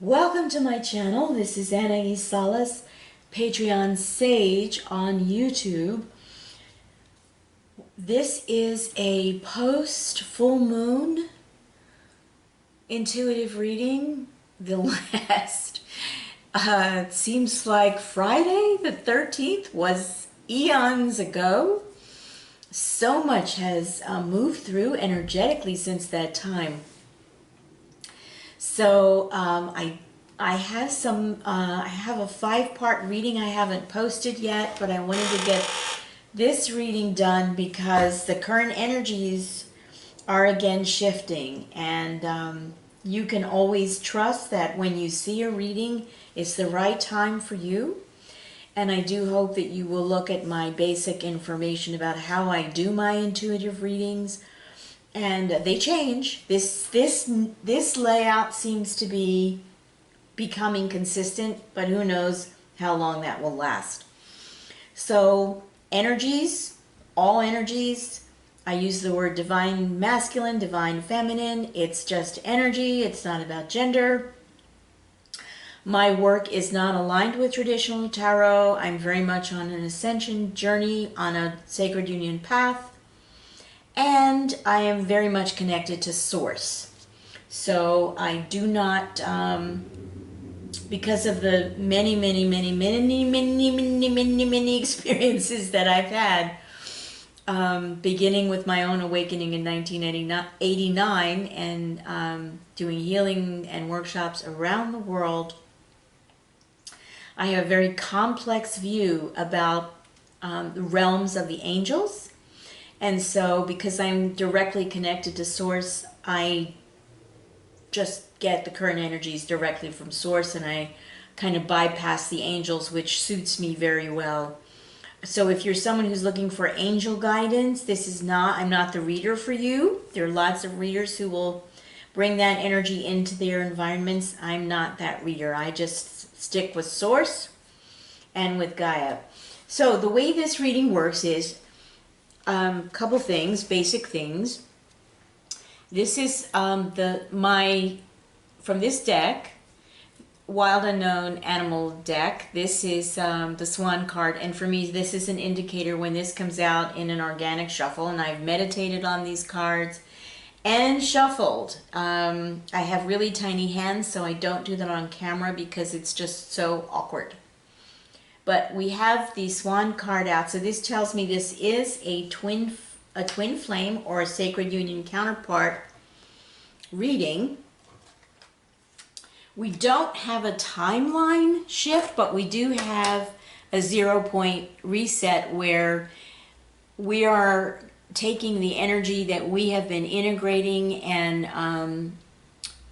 Welcome to my channel. This is Anaiis Salles, Patreon Sage on YouTube. This is a post full moon intuitive reading. The last, it seems like Friday the 13th was eons ago. So much has moved through energetically since that time. So I have I have a 5-part reading I haven't posted yet, but I wanted to get this reading done because the current energies are again shifting, and you can always trust that when you see a reading, it's the right time for you. And I do hope that you will look at my basic information about how I do my intuitive readings. And they change. This layout seems to be becoming consistent, but who knows how long that will last. So energies, all energies. I use the word divine masculine, divine feminine. It's just energy. It's not about gender. My work is not aligned with traditional tarot. I'm very much on an ascension journey, on a sacred union path. And I am very much connected to source. So I do not, because of the many experiences that I've had, beginning with my own awakening in 1989 and doing healing and workshops around the world, I have a very complex view about the realms of the angels. And so, because I'm directly connected to Source, I just get the current energies directly from Source, and I kind of bypass the angels, which suits me very well. So if you're someone who's looking for angel guidance, I'm not the reader for you. There are lots of readers who will bring that energy into their environments. I'm not that reader. I just stick with Source and with Gaia. So the way this reading works is, couple things, basic things. This is from this deck, Wild Unknown Animal deck. This is the Swan card, and for me this is an indicator when this comes out in an organic shuffle, and I've meditated on these cards and shuffled. I have really tiny hands, so I don't do that on camera because it's just so awkward. But we have the Swan card out, so this tells me this is a twin flame or a sacred union counterpart reading. We don't have a timeline shift, but we do have a 0-point reset where we are taking the energy that we have been integrating and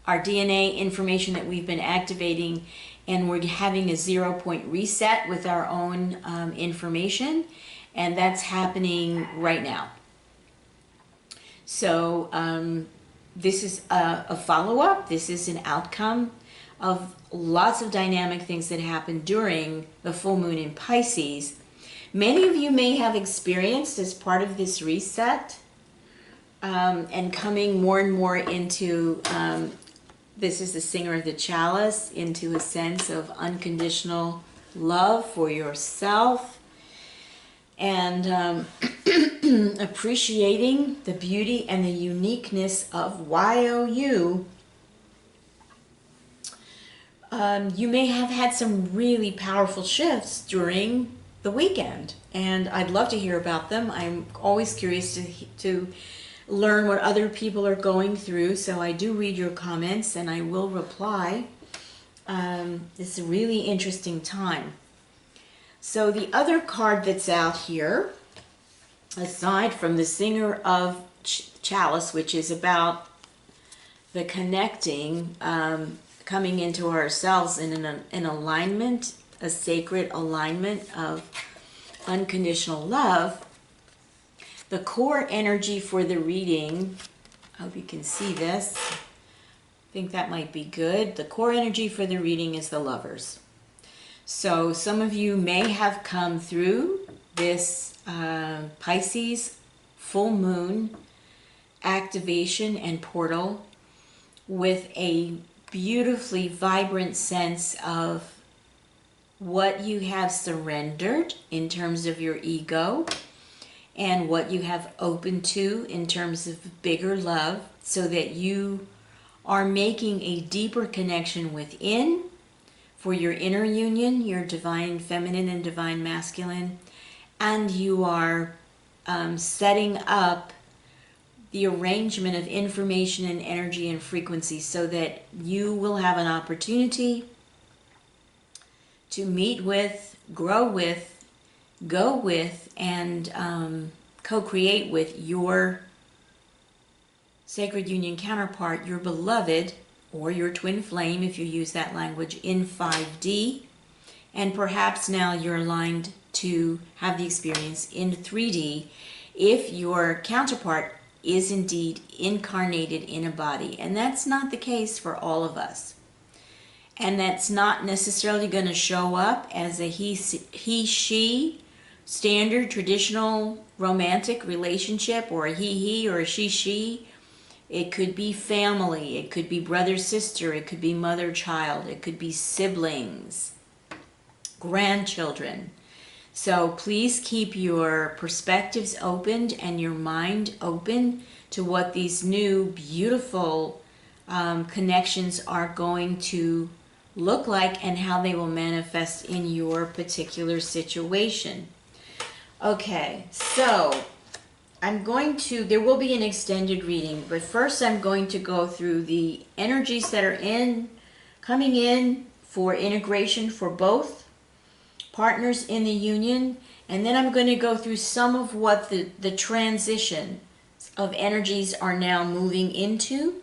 our DNA information that we've been activating, and we're having a 0-point reset with our own information, and that's happening right now. So this is a follow-up. This is an outcome of lots of dynamic things that happened during the full moon in Pisces. Many of you may have experienced as part of this reset and coming more and more into this is the singer of the chalice, into a sense of unconditional love for yourself and appreciating the beauty and the uniqueness of YOU. You may have had some really powerful shifts during the weekend, and I'd love to hear about them. I'm always curious to learn what other people are going through, so I do read your comments and I will reply. It's a really interesting time. So the other card that's out here, aside from the singer of chalice, which is about the connecting, coming into ourselves in an alignment, a sacred alignment of unconditional love, the core energy for the reading, I hope you can see this. I think that might be good. The core energy for the reading is the Lovers. So some of you may have come through this Pisces full moon activation and portal with a beautifully vibrant sense of what you have surrendered in terms of your ego and what you have opened to in terms of bigger love, so that you are making a deeper connection within for your inner union, your divine feminine and divine masculine, and you are setting up the arrangement of information and energy and frequency so that you will have an opportunity to meet with, grow with, go with, and co-create with your sacred union counterpart, your beloved, or your twin flame if you use that language, in 5D. And perhaps now you're aligned to have the experience in 3D if your counterpart is indeed incarnated in a body. And that's not the case for all of us. And that's not necessarily going to show up as a he-she standard traditional romantic relationship, or a he or a she. It could be family, it could be brother-sister, it could be mother-child, it could be siblings, grandchildren. So please keep your perspectives opened and your mind open to what these new beautiful connections are going to look like and how they will manifest in your particular situation. Okay, so there will be an extended reading, but first I'm going to go through the energies that are coming in for integration for both partners in the union, and then I'm going to go through some of what the transition of energies are now moving into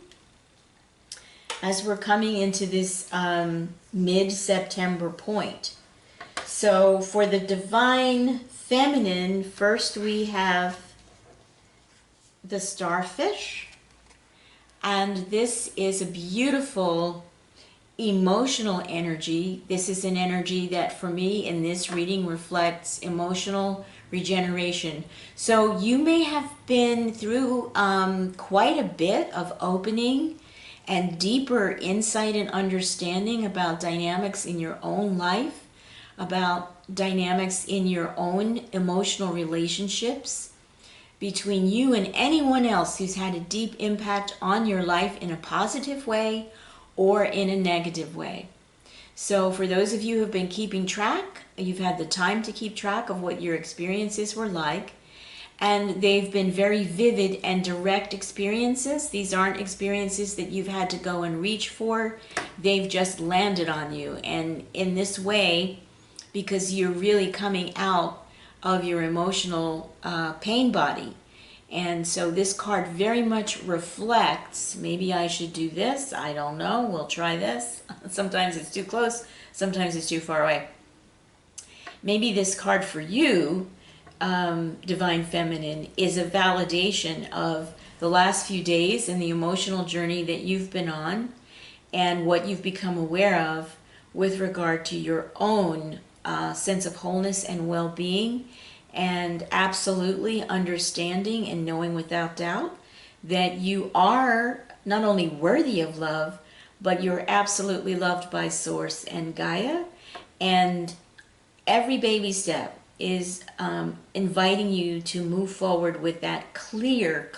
as we're coming into this mid-September point. So for the divine feminine, first we have the starfish, and this is a beautiful emotional energy. This is an energy that for me in this reading reflects emotional regeneration. So you may have been through quite a bit of opening and deeper insight and understanding about dynamics in your own life, about dynamics in your own emotional relationships between you and anyone else who's had a deep impact on your life in a positive way or in a negative way. So for those of you who have been keeping track, you've had the time to keep track of what your experiences were like, and they've been very vivid and direct experiences. These aren't experiences that you've had to go and reach for. They've just landed on you. And in this way, because you're really coming out of your emotional pain body. And so this card very much reflects, maybe I should do this, I don't know, we'll try this. Sometimes it's too close, sometimes it's too far away. Maybe this card for you, Divine Feminine, is a validation of the last few days and the emotional journey that you've been on and what you've become aware of with regard to your own sense of wholeness and well-being, and absolutely understanding and knowing without doubt that you are not only worthy of love, but you're absolutely loved by Source and Gaia. And every baby step is inviting you to move forward with that clear,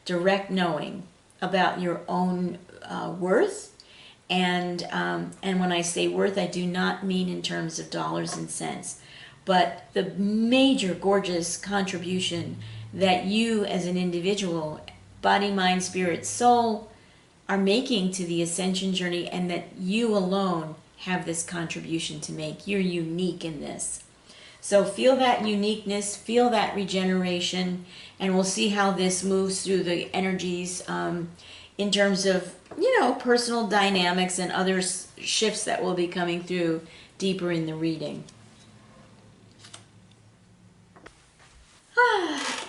direct knowing about your own worth. And when I say worth, I do not mean in terms of dollars and cents, but the major, gorgeous contribution that you as an individual, body, mind, spirit, soul, are making to the ascension journey, and that you alone have this contribution to make. You're unique in this. So feel that uniqueness, feel that regeneration, and we'll see how this moves through the energies in terms of, personal dynamics and other shifts that will be coming through deeper in the reading.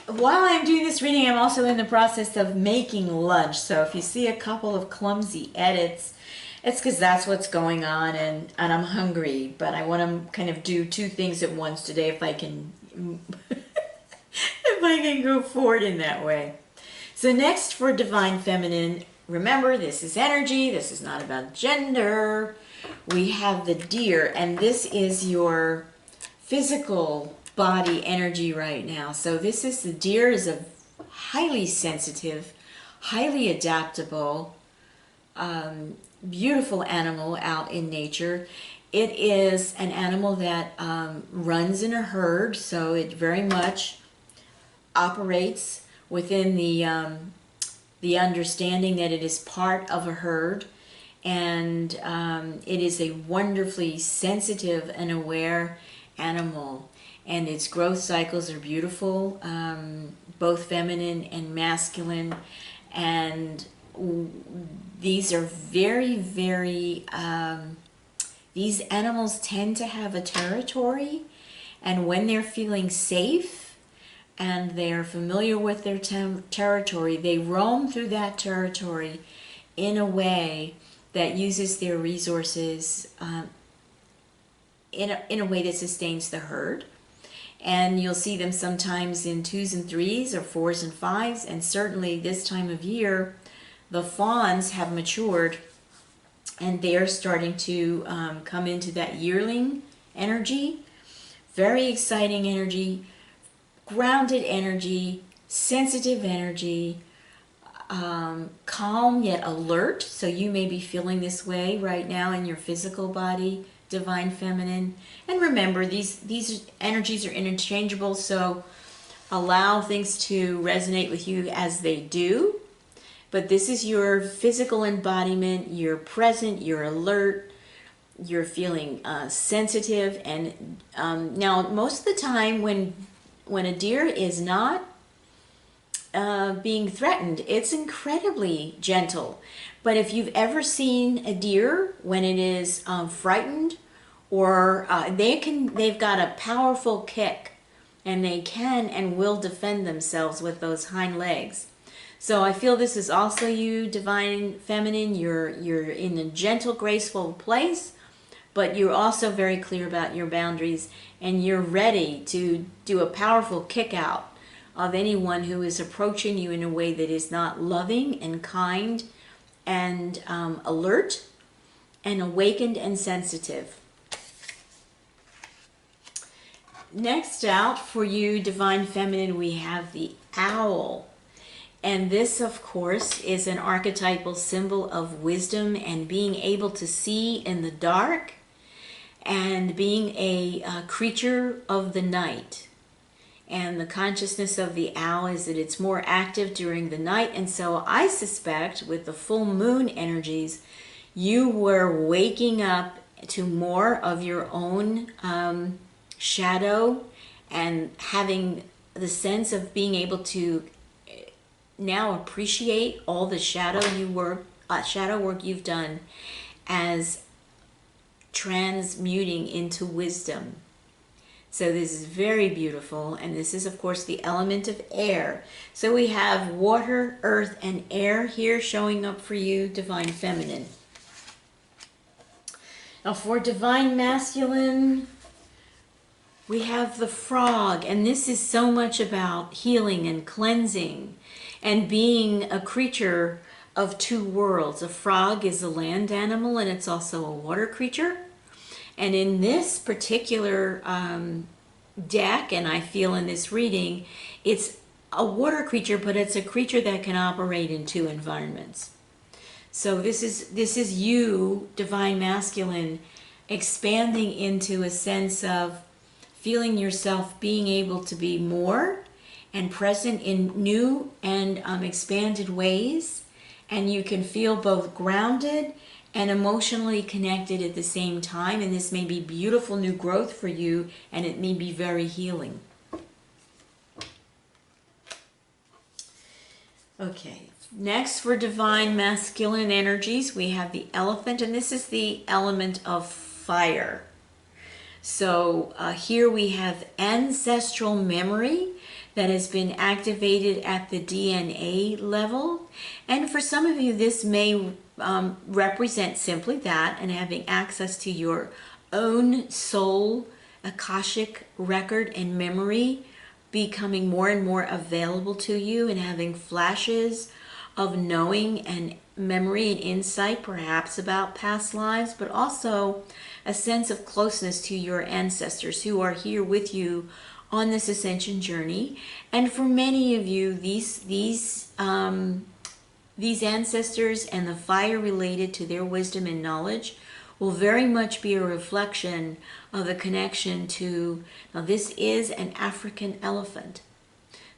While I'm doing this reading, I'm also in the process of making lunch. So if you see a couple of clumsy edits, it's because that's what's going on, and I'm hungry. But I want to kind of do two things at once today if I can, if I can go forward in that way. So next for Divine Feminine, remember, this is energy. This is not about gender. We have the deer, and this is your physical body energy right now. So this is, the deer is a highly sensitive, highly adaptable, beautiful animal out in nature. It is an animal that runs in a herd, so it very much operates within the understanding that it is part of a herd, and it is a wonderfully sensitive and aware animal, and its growth cycles are beautiful, both feminine and masculine, and these are very these animals tend to have a territory, and when they're feeling safe and they're familiar with their territory, they roam through that territory in a way that uses their resources in a way that sustains the herd. And you'll see them sometimes in 2s and 3s or 4s and 5s, and certainly this time of year the fawns have matured and they are starting to come into that yearling energy. Very exciting energy, grounded energy, sensitive energy, calm yet alert. So you may be feeling this way right now in your physical body, divine feminine. And remember, these energies are interchangeable, so allow things to resonate with you as they do. But this is your physical embodiment. You're present, you're alert, you're feeling sensitive. And now most of the time when a deer is not being threatened, it's incredibly gentle. But if you've ever seen a deer when it is frightened, or they've got a powerful kick, and they can and will defend themselves with those hind legs. So I feel this is also you, divine feminine. You're in a gentle, graceful place, but you're also very clear about your boundaries, and you're ready to do a powerful kick out of anyone who is approaching you in a way that is not loving and kind and alert and awakened and sensitive. Next out for you, divine feminine, we have the owl. And this, of course, is an archetypal symbol of wisdom and being able to see in the dark, and being a creature of the night. And the consciousness of the owl is that it's more active during the night. And so I suspect with the full moon energies, you were waking up to more of your own shadow, and having the sense of being able to now appreciate all the shadow work you've done as transmuting into wisdom. So this is very beautiful, and this is of course the element of air. So we have water, earth, and air here showing up for you, divine feminine. Now for divine masculine, we have the frog, and this is so much about healing and cleansing and being a creature of two worlds. A frog is a land animal, and it's also a water creature. And in this particular deck, and I feel in this reading, it's a water creature, but it's a creature that can operate in two environments. So this is you, divine masculine, expanding into a sense of feeling yourself being able to be more and present in new and expanded ways, and you can feel both grounded and emotionally connected at the same time. And this may be beautiful new growth for you, and it may be very healing. Okay, next for divine masculine energies, we have the elephant, and this is the element of fire. So here we have ancestral memory that has been activated at the DNA level. And for some of you, this may represent simply that, and having access to your own soul, Akashic record and memory becoming more and more available to you, and having flashes of knowing and memory and insight, perhaps about past lives, but also a sense of closeness to your ancestors who are here with you on this ascension journey. And for many of you, these ancestors and the fire related to their wisdom and knowledge will very much be a reflection of a connection to, now this is an African elephant.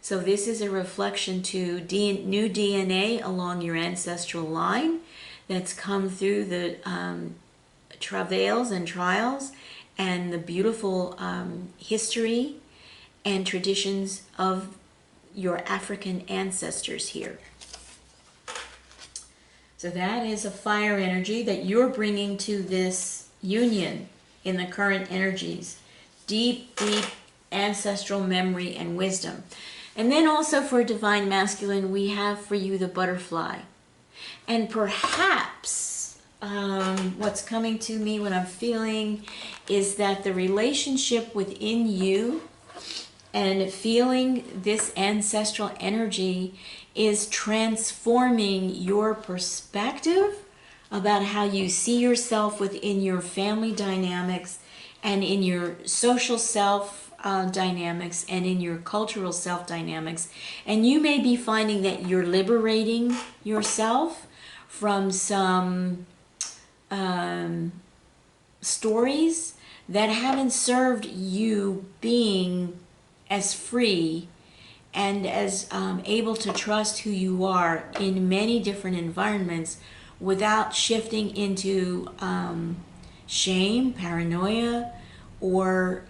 So this is a reflection to new DNA along your ancestral line that's come through the travails and trials and the beautiful history and traditions of your African ancestors here. So that is a fire energy that you're bringing to this union in the current energies. Deep, deep ancestral memory and wisdom. And then also for Divine Masculine, we have for you the butterfly. And perhaps what's coming to me, what I'm feeling, is that the relationship within you and feeling this ancestral energy is transforming your perspective about how you see yourself within your family dynamics and in your social self dynamics and in your cultural self dynamics. And you may be finding that you're liberating yourself from some stories that haven't served you being as free and as able to trust who you are in many different environments without shifting into shame, paranoia, or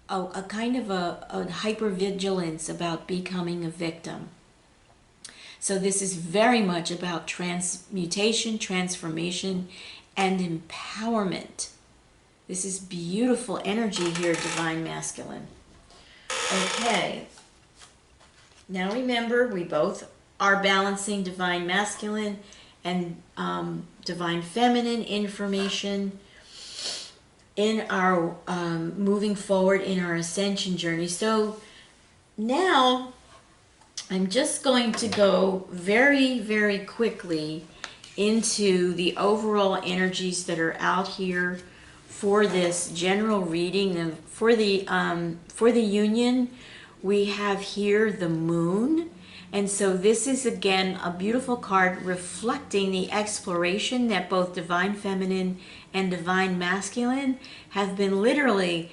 a kind of a hypervigilance about becoming a victim. So this is very much about transmutation, transformation, and empowerment. This is beautiful energy here, Divine Masculine. Okay. Now remember, we both are balancing Divine Masculine and Divine Feminine information in our moving forward in our ascension journey. So now I'm just going to go very, very quickly into the overall energies that are out here for this general reading. And for the union, we have here the moon. And so this is again a beautiful card reflecting the exploration that both Divine Feminine and Divine Masculine have been literally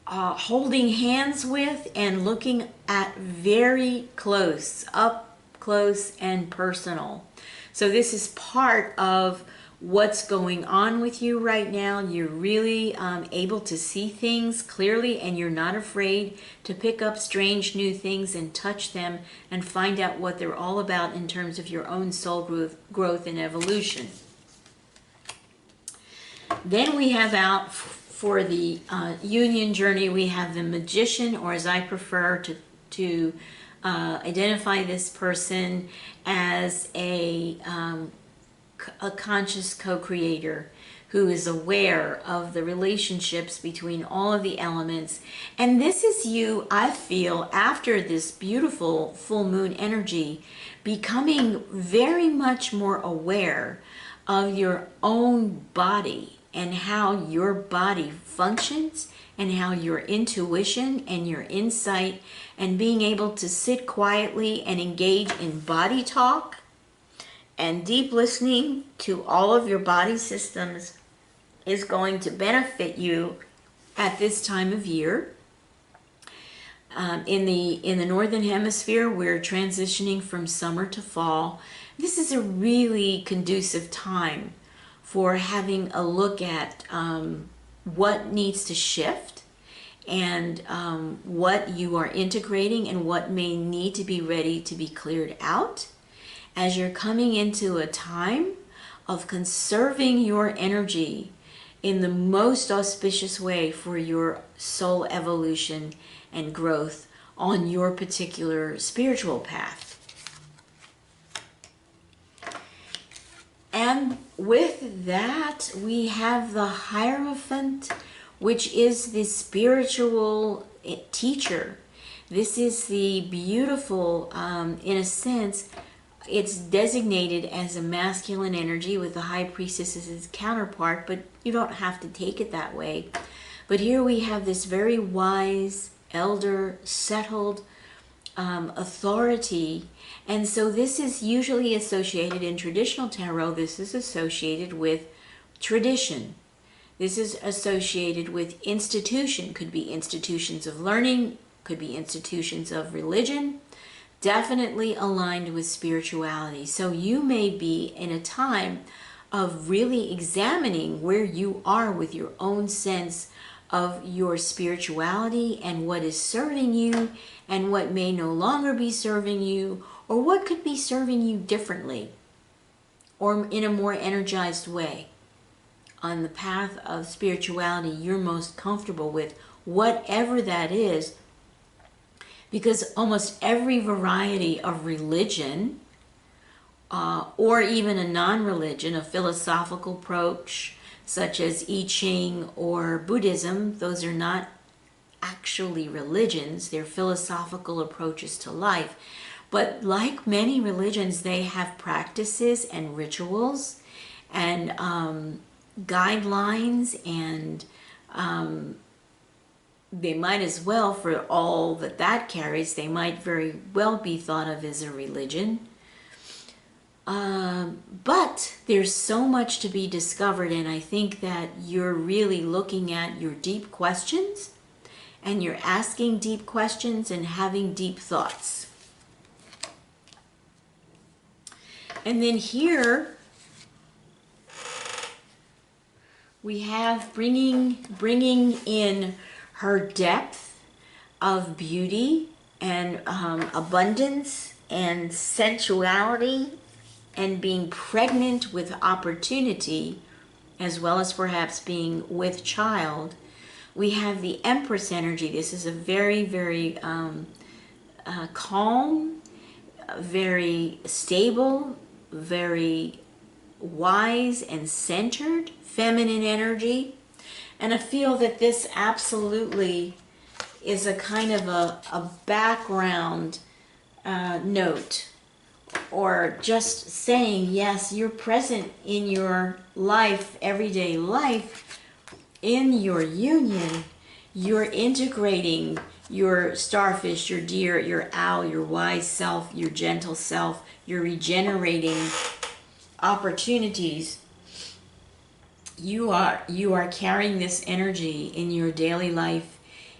holding hands with and looking at very close, up close and personal. So this is part of what's going on with you right now. You're really able to see things clearly, and you're not afraid to pick up strange new things and touch them and find out what they're all about in terms of your own soul growth and evolution. Then we have out for the union journey, we have the Magician, or as I prefer to identify this person as a conscious co-creator who is aware of the relationships between all of the elements. And this is you, I feel, after this beautiful full moon energy, becoming very much more aware of your own body and how your body functions and how your intuition and your insight and being able to sit quietly and engage in body talk and deep listening to all of your body systems is going to benefit you at this time of year. In the northern hemisphere, we're transitioning from summer to fall. This is a really conducive time for having a look at what needs to shift and what you are integrating and what may need to be ready to be cleared out as you're coming into a time of conserving your energy in the most auspicious way for your soul evolution and growth on your particular spiritual path. And with that, we have the Hierophant, which is the spiritual teacher. This is the beautiful, in a sense, it's designated as a masculine energy with the high priestess as its counterpart, but you don't have to take it that way. But here we have this very wise, elder, settled authority. And so this is usually associated in traditional tarot, this is associated with tradition. This is associated with institution, could be institutions of learning, could be institutions of religion, definitely aligned with spirituality. So you may be in a time of really examining where you are with your own sense of your spirituality and what is serving you and what may no longer be serving you, or what could be serving you differently or in a more energized way on the path of spirituality you're most comfortable with, whatever that is. Because almost every variety of religion, or even a non-religion, a philosophical approach, such as I Ching or Buddhism, those are not actually religions, they're philosophical approaches to life. But like many religions, they have practices and rituals and guidelines, and they might as well, for all that that carries, they might very well be thought of as a religion. But there's so much to be discovered, and I think that you're really looking at your deep questions, and you're asking deep questions and having deep thoughts. And then here we have bringing in her depth of beauty and abundance and sensuality and being pregnant with opportunity, as well as perhaps being with child. We have the Empress energy. This is a very, very calm, very stable, very wise and centered feminine energy. And I feel that this absolutely is a kind of a background note, or just saying, yes, you're present in your life, everyday life, in your union. You're integrating your starfish, your deer, your owl, your wise self, your gentle self. You're regenerating opportunities. You are carrying this energy in your daily life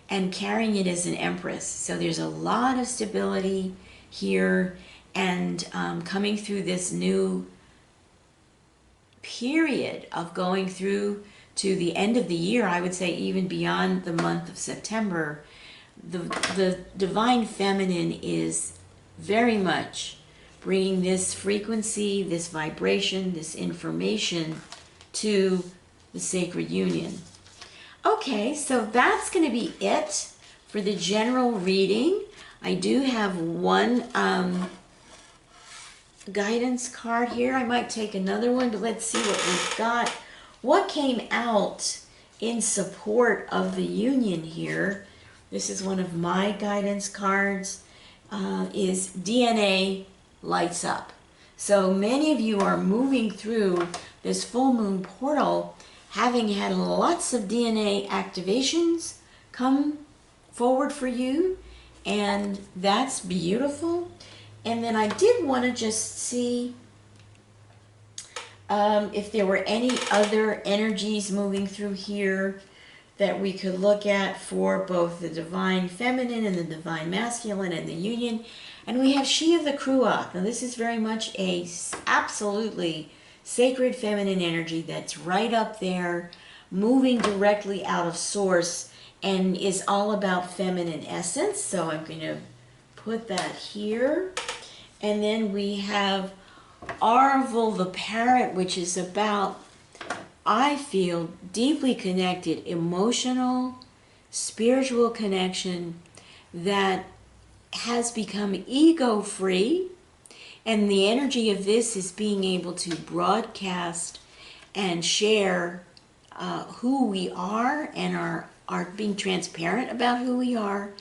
and carrying it as an empress. So there's a lot of stability here, and coming through this new period of going through to the end of the year, I would say even beyond the month of September, the divine feminine is very much bringing this frequency, this vibration, this information to the sacred union. Okay, so that's going to be it for the general reading. I do have one guidance card here. I might take another one, but let's see what we've got. What came out in support of the union here? This is one of my guidance cards, is DNA lights up. So many of you are moving through this full moon portal having had lots of DNA activations come forward for you, and that's beautiful. And then I did want to just see if there were any other energies moving through here that we could look at for both the divine feminine and the divine masculine and the union. And we have She of the Cruach. Now this is very much a absolutely sacred feminine energy that's right up there, moving directly out of source, and is all about feminine essence. So I'm going to put that here. And then we have Arvel the Parrot, which is about, I feel, deeply connected, emotional, spiritual connection that has become ego-free. And the energy of this is being able to broadcast and share who we are, and are being transparent about who we are,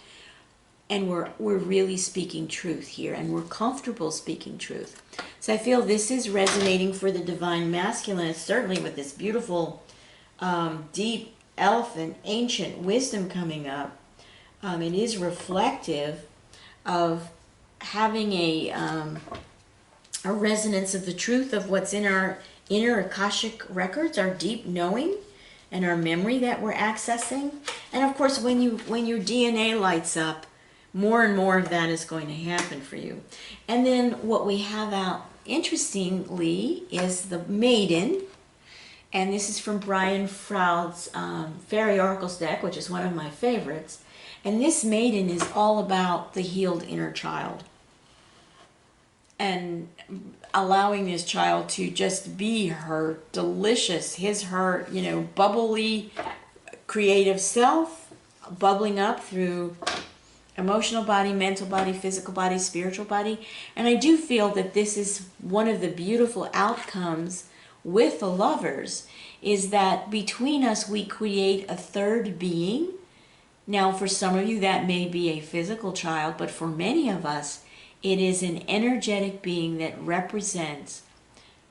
and we're really speaking truth here, and we're comfortable speaking truth. So I feel this is resonating for the divine masculine, certainly with this beautiful, deep elephant, ancient wisdom coming up. It is reflective of having a resonance of the truth of what's in our inner Akashic records, our deep knowing and our memory that we're accessing. And of course, when your DNA lights up, more and more of that is going to happen for you. And then what we have out, interestingly, is the Maiden. And this is from Brian Froud's Fairy Oracles deck, which is one of my favorites. And this Maiden is all about the healed inner child. And allowing this child to just be her delicious, her, bubbly, creative self, bubbling up through emotional body, mental body, physical body, spiritual body. And I do feel that this is one of the beautiful outcomes with the lovers, is that between us we create a third being. Now, for some of you that may be a physical child, but for many of us it is an energetic being that represents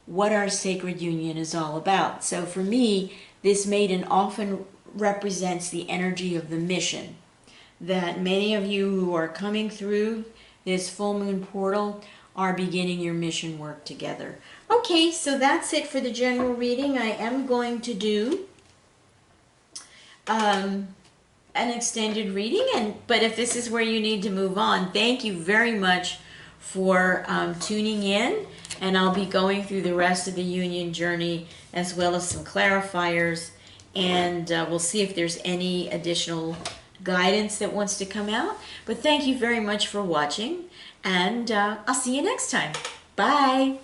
what our sacred union is all about. So for me, this Maiden often represents the energy of the mission, that many of you who are coming through this full moon portal are beginning your mission work together. Okay, so that's it for the general reading. I am going to do an extended reading, but if this is where you need to move on, thank you very much for tuning in, and I'll be going through the rest of the union journey as well as some clarifiers, and we'll see if there's any additional guidance that wants to come out. But thank you very much for watching, and I'll see you next time. Bye.